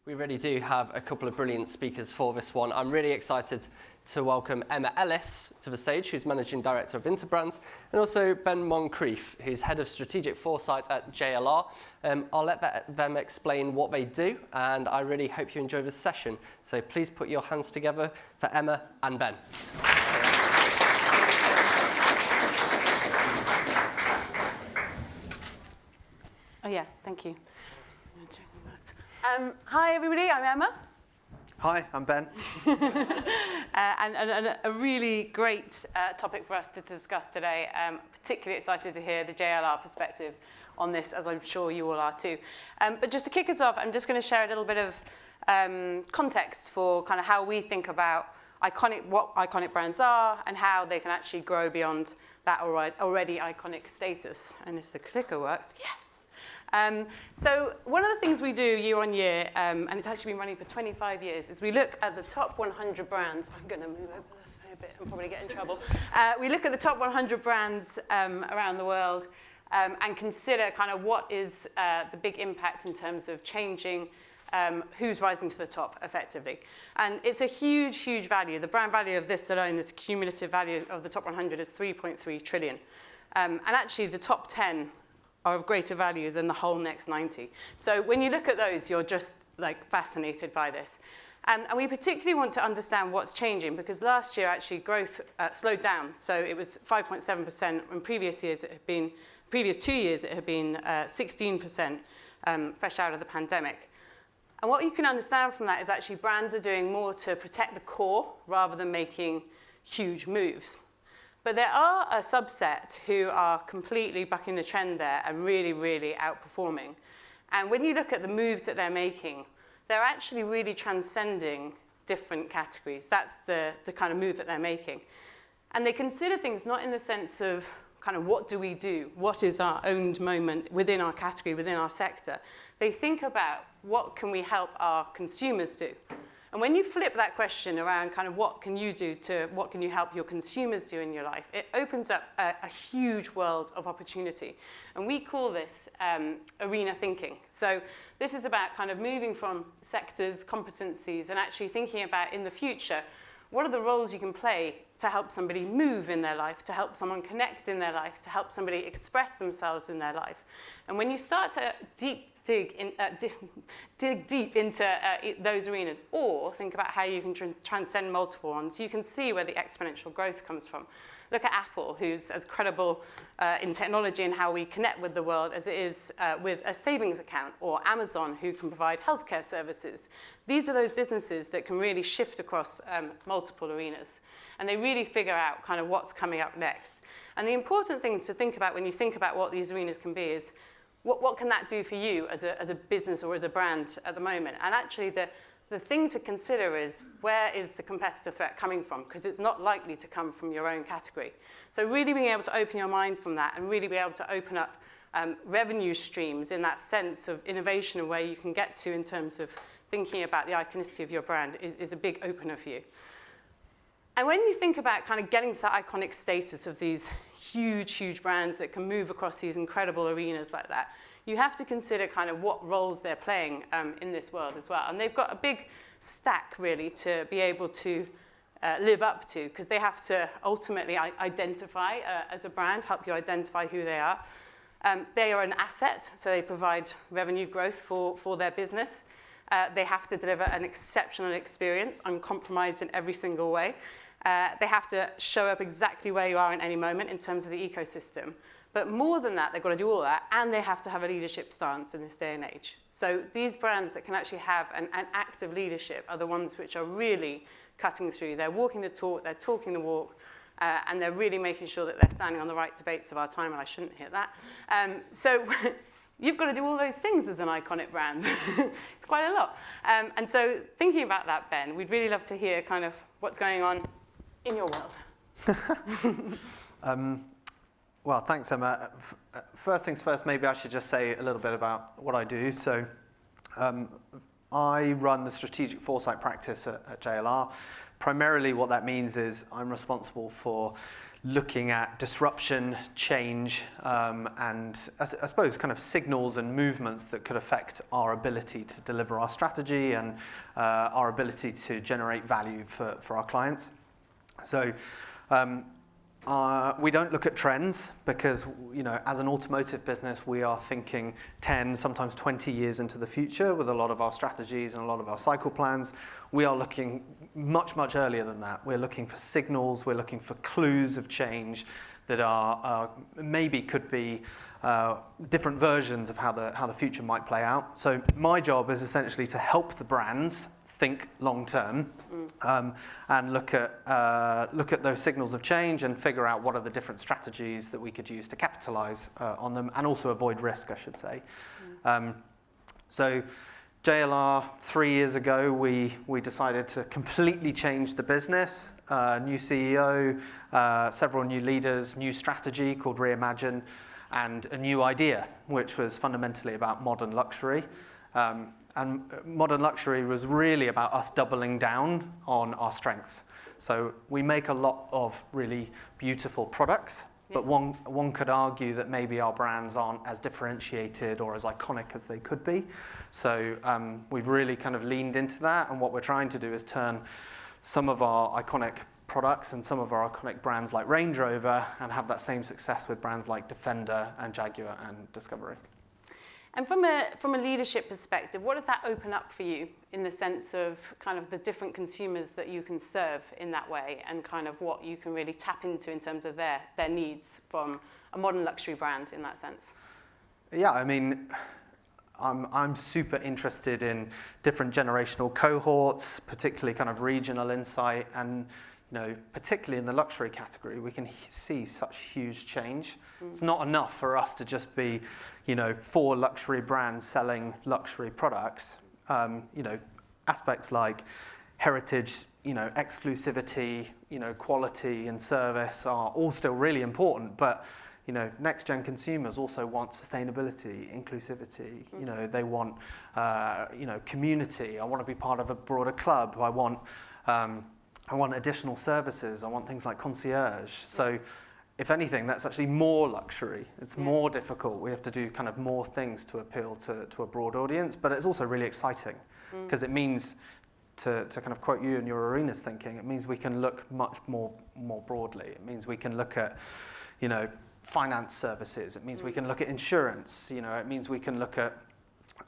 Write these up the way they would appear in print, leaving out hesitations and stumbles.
We really do have a couple of brilliant speakers for this one. I'm really excited to welcome Emma Ellis to the stage, who's Managing Director of Interbrand, and also Ben Moncrieffe, who's Head of Strategic Foresight at JLR. I'll let them explain what they do, and I really hope you enjoy this session. So please put your hands together for Emma and Ben. Oh yeah, thank you. Hi everybody, I'm Emma. Hi, I'm Ben. And a really great topic for us to discuss today. Particularly excited to hear the JLR perspective on this, as I'm sure you all are too. But just to kick us off, I'm just going to share a little bit of context for kind of how we think about what iconic brands are and how they can actually grow beyond that already iconic status. And if the clicker works, yes. So one of the things we do year on year, and it's actually been running for 25 years, is we look at the top 100 brands. I'm going to move over this way a bit and probably get in trouble. We look at the top 100 brands around the world and consider kind of what is the big impact in terms of changing who's rising to the top effectively. And it's a huge, huge value. The brand value of this alone, this cumulative value of the top 100 is 3.3 trillion. And actually the top 10 are of greater value than the whole next 90. So when you look at those, you're just like fascinated by this. And we particularly want to understand what's changing because last year actually growth slowed down. So it was 5.7%. In previous 2 years it had been 16% fresh out of the pandemic. And what you can understand from that is actually brands are doing more to protect the core rather than making huge moves. But there are a subset who are completely bucking the trend there and really, really outperforming. And when you look at the moves that they're making, they're actually really transcending different categories. That's the kind of move that they're making. And they consider things not in the sense of kind of what do we do? What is our owned moment within our category, within our sector? They think about what can we help our consumers do? And when you flip that question around kind of what can you do to what can you help your consumers do in your life, it opens up a huge world of opportunity. And we call this arena thinking. So this is about kind of moving from sectors, competencies, and actually thinking about in the future, what are the roles you can play to help somebody move in their life, to help someone connect in their life, to help somebody express themselves in their life. And when you start to dig deep into those arenas, or think about how you can transcend multiple ones, you can see where the exponential growth comes from. Look at Apple, who's as credible in technology and how we connect with the world as it is with a savings account, or Amazon, who can provide healthcare services. These are those businesses that can really shift across multiple arenas. And they really figure out kind of what's coming up next. And the important thing to think about when you think about what these arenas can be is, what can that do for you as a business or as a brand at the moment? And actually the thing to consider is, where is the competitor threat coming from? Because it's not likely to come from your own category. So really being able to open your mind from that and really be able to open up revenue streams in that sense of innovation and where you can get to in terms of thinking about the iconicity of your brand is a big opener for you. And when you think about kind of getting to that iconic status of these huge, huge brands that can move across these incredible arenas like that, you have to consider kind of what roles they're playing in this world as well. And they've got a big stack, really, to be able to live up to, because they have to ultimately identify as a brand, help you identify who they are. They are an asset, so they provide revenue growth for their business. They have to deliver an exceptional experience, uncompromised in every single way. They have to show up exactly where you are in any moment in terms of the ecosystem. But more than that, they've got to do all that, and they have to have a leadership stance in this day and age. So these brands that can actually have an active leadership are the ones which are really cutting through. They're walking the talk, they're talking the walk, and they're really making sure that they're standing on the right debates of our time, and I shouldn't hit that. So you've got to do all those things as an iconic brand. It's quite a lot. And so thinking about that, Ben, we'd really love to hear kind of what's going on in your world. Well, thanks, Emma. First things first, maybe I should just say a little bit about what I do. So I run the strategic foresight practice at JLR. Primarily what that means is I'm responsible for looking at disruption, change, and I suppose kind of signals and movements that could affect our ability to deliver our strategy and our ability to generate value for our clients. So we don't look at trends because, as an automotive business, we are thinking 10, sometimes 20 years into the future with a lot of our strategies and a lot of our cycle plans. We are looking much, much earlier than that. We're looking for signals, we're looking for clues of change that are maybe could be different versions of how the future might play out. So my job is essentially to help the brands think long term and look at those signals of change and figure out what are the different strategies that we could use to capitalize on them and also avoid risk, I should say. So JLR, 3 years ago, we decided to completely change the business. New CEO, several new leaders, new strategy called Reimagine, and a new idea, which was fundamentally about modern luxury. And modern luxury was really about us doubling down on our strengths. So we make a lot of really beautiful products, but one could argue that maybe our brands aren't as differentiated or as iconic as they could be. So we've really kind of leaned into that, and what we're trying to do is turn some of our iconic products and some of our iconic brands like Range Rover and have that same success with brands like Defender and Jaguar and Discovery. And from a leadership perspective, what does that open up for you in the sense of kind of the different consumers that you can serve in that way and kind of what you can really tap into in terms of their needs from a modern luxury brand in that sense? Yeah, I mean, I'm super interested in different generational cohorts, particularly kind of regional insight, and particularly in the luxury category, we can see such huge change. It's not enough for us to just be, 4 luxury brands selling luxury products. Aspects like heritage, exclusivity, quality and service are all still really important, but next-gen consumers also want sustainability, inclusivity. They want, community. I want to be part of a broader club. I want additional services. I want things like concierge. So if anything, that's actually more luxury. It's more difficult. We have to do kind of more things to appeal to a broad audience, but it's also really exciting because it means, to kind of quote you and your arenas thinking, it means we can look much more broadly. It means we can look at, finance services. It means we can look at insurance. It means we can look at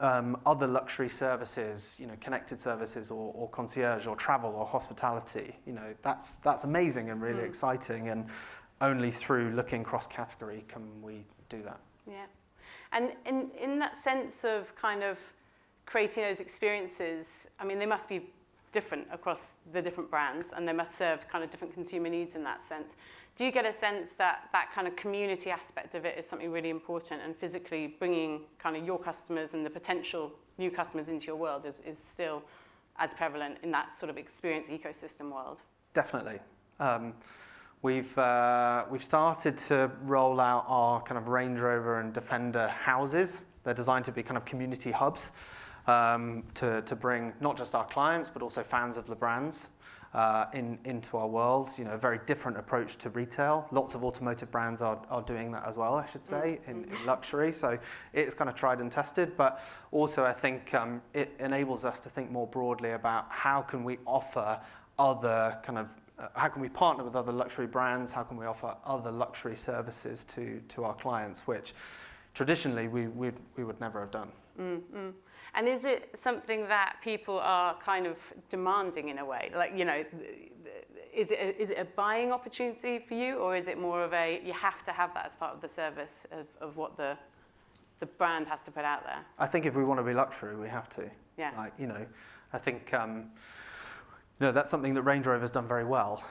other luxury services, connected services or concierge or travel or hospitality. That's amazing and really exciting, and only through looking cross-category can we do that. Yeah. And in that sense of kind of creating those experiences, I mean, they must be different across the different brands and they must serve kind of different consumer needs in that sense. Do you get a sense that that kind of community aspect of it is something really important, and physically bringing kind of your customers and the potential new customers into your world is still as prevalent in that sort of experience ecosystem world? Definitely. We've started to roll out our kind of Range Rover and Defender houses. They're designed to be kind of community hubs to bring not just our clients but also fans of the brands into our world. A very different approach to retail. Lots of automotive brands are doing that as well, I should say, in luxury. So it's kind of tried and tested, but also I think it enables us to think more broadly about how can we offer other kind of how can we partner with other luxury brands? How can we offer other luxury services to our clients, which traditionally we would never have done. And is it something that people are kind of demanding in a way? Like, is it a buying opportunity for you, or is it more of a you have to have that as part of the service of what the brand has to put out there? I think if we want to be luxury, we have to. Yeah. I think that's something that Range Rover has done very well.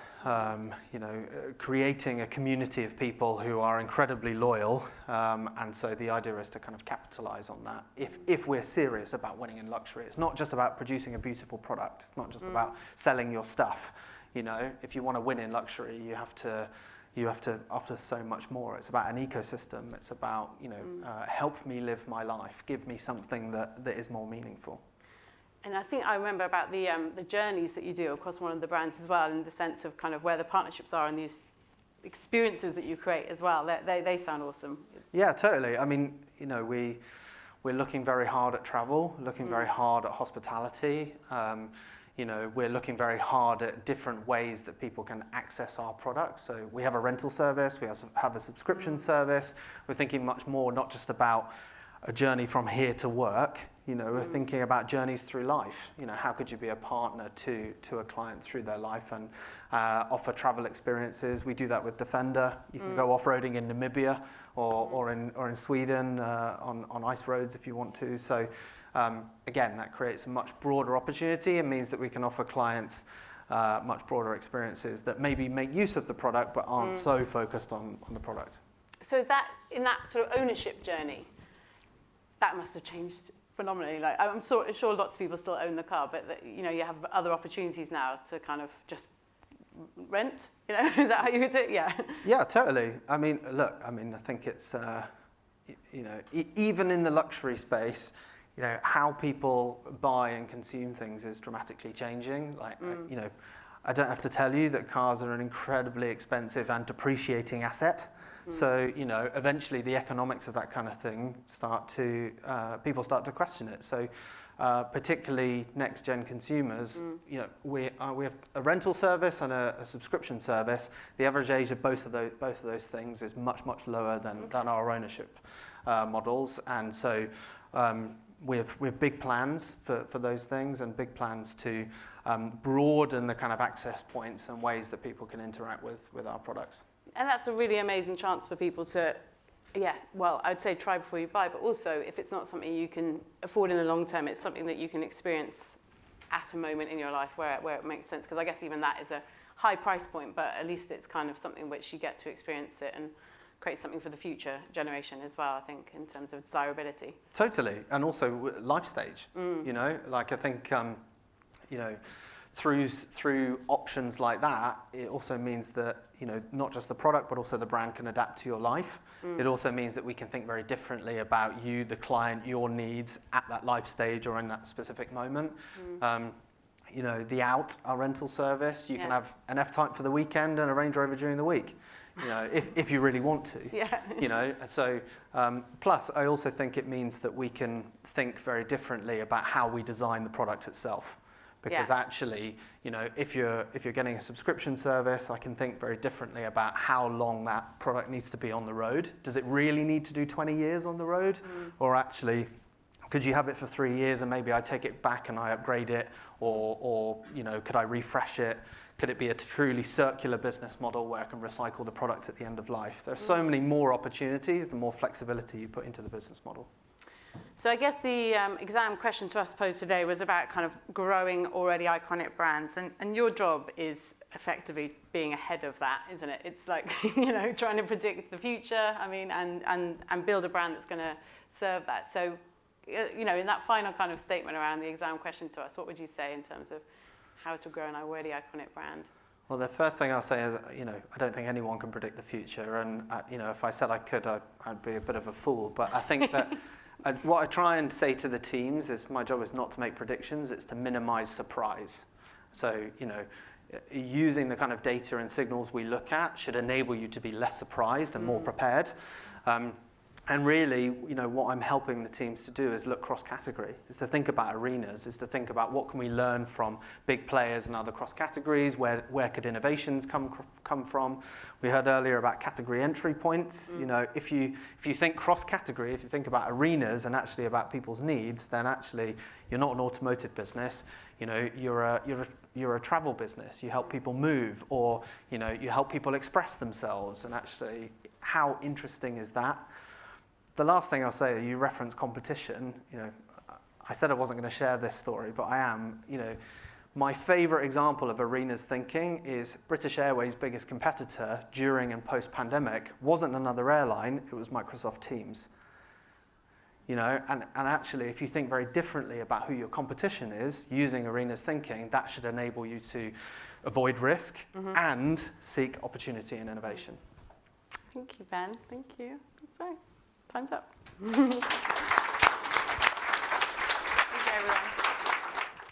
Creating a community of people who are incredibly loyal, and so the idea is to kind of capitalize on that. If we're serious about winning in luxury, it's not just about producing a beautiful product. It's not just about selling your stuff. If you want to win in luxury, you have to offer so much more. It's about an ecosystem. It's about help me live my life. Give me something that is more meaningful. And I think I remember about the journeys that you do across one of the brands as well, in the sense of kind of where the partnerships are in these experiences that you create as well. They sound awesome. Yeah, totally. I mean, you know, we're looking very hard at travel, looking very hard at hospitality. You know, we're looking very hard at different ways that people can access our products. So we have a rental service, we have a subscription service. We're thinking much more not just about a journey from here to work. You know, we're thinking about journeys through life. You know, how could you be a partner to a client through their life and offer travel experiences? We do that with Defender. You can go off-roading in Namibia or in Sweden on ice roads if you want to. So again, that creates a much broader opportunity and means that we can offer clients much broader experiences that maybe make use of the product but aren't so focused on the product. So is that, in that sort of ownership journey, that must have changed phenomenally. Like, I'm sure lots of people still own the car, but you know, you have other opportunities now to kind of just rent, you know? Is that how you would do it? Yeah. Yeah, totally. I mean, look, I think it's, you know, even in the luxury space, you know, how people buy and consume things is dramatically changing. Like, you know, I don't have to tell you that cars are an incredibly expensive and depreciating asset. So, you know, eventually the economics of that kind of thing people start to question it. So, particularly next-gen consumers, you know, we have a rental service and a subscription service. The average age of both of those things is much, much lower than our ownership models. And so we have big plans for those things and big plans to broaden the kind of access points and ways that people can interact with our products. And that's a really amazing chance for people to, well, I'd say try before you buy, but also if it's not something you can afford in the long term, it's something that you can experience at a moment in your life where it makes sense. Because I guess even that is a high price point, but at least it's kind of something which you get to experience it and create something for the future generation as well, I think, in terms of desirability. Totally. And also life stage, you know, like I think, you know, through options like that, it also means that, you know, not just the product, but also the brand can adapt to your life. It also means that we can think very differently about you, the client, your needs at that life stage or in that specific moment. You know, our rental service, you can have an F-Type for the weekend and a Range Rover during the week. You know, if you really want to. Yeah. You know, so plus I also think it means that we can think very differently about how we design the product itself. Because actually, you know, if you're getting a subscription service, I can think very differently about how long that product needs to be on the road. Does it really need to do 20 years on the road? Or actually, could you have it for 3 years and maybe I take it back and I upgrade it? Or you know, could I refresh it? Could it be a truly circular business model where I can recycle the product at the end of life? There are so many more opportunities, the more flexibility you put into the business model. So I guess the exam question to us posed today was about kind of growing already iconic brands. And your job is effectively being ahead of that, isn't it? It's like, you know, trying to predict the future, I mean, and build a brand that's going to serve that. So, you know, in that final kind of statement around the exam question to us, what would you say in terms of how to grow an already iconic brand? Well, the first thing I'll say is, you know, I don't think anyone can predict the future. And, you know, if I said I could, I'd be a bit of a fool. But I think that what I try and say to the teams is my job is not to make predictions, it's to minimize surprise. So, you know, using the kind of data and signals we look at should enable you to be less surprised and more prepared. And really, you know, what I'm helping the teams to do is look cross-category, is to think about arenas, is to think about what can we learn from big players and other cross-categories, where could innovations come from. We heard earlier about category entry points. You know, if you think cross-category, if you think about arenas and actually about people's needs, then actually you're not an automotive business. You know, you're a travel business. You help people move, or, you know, you help people express themselves. And actually, how interesting is that? The last thing I'll say, you reference competition. You know, I said I wasn't going to share this story, but I am. You know, my favorite example of arenas thinking is British Airways' biggest competitor during and post-pandemic wasn't another airline, it was Microsoft Teams. You know, and actually, if you think very differently about who your competition is, using arenas thinking, that should enable you to avoid risk and seek opportunity and innovation. Thank you, Ben. Thank you. That's right. Time's up.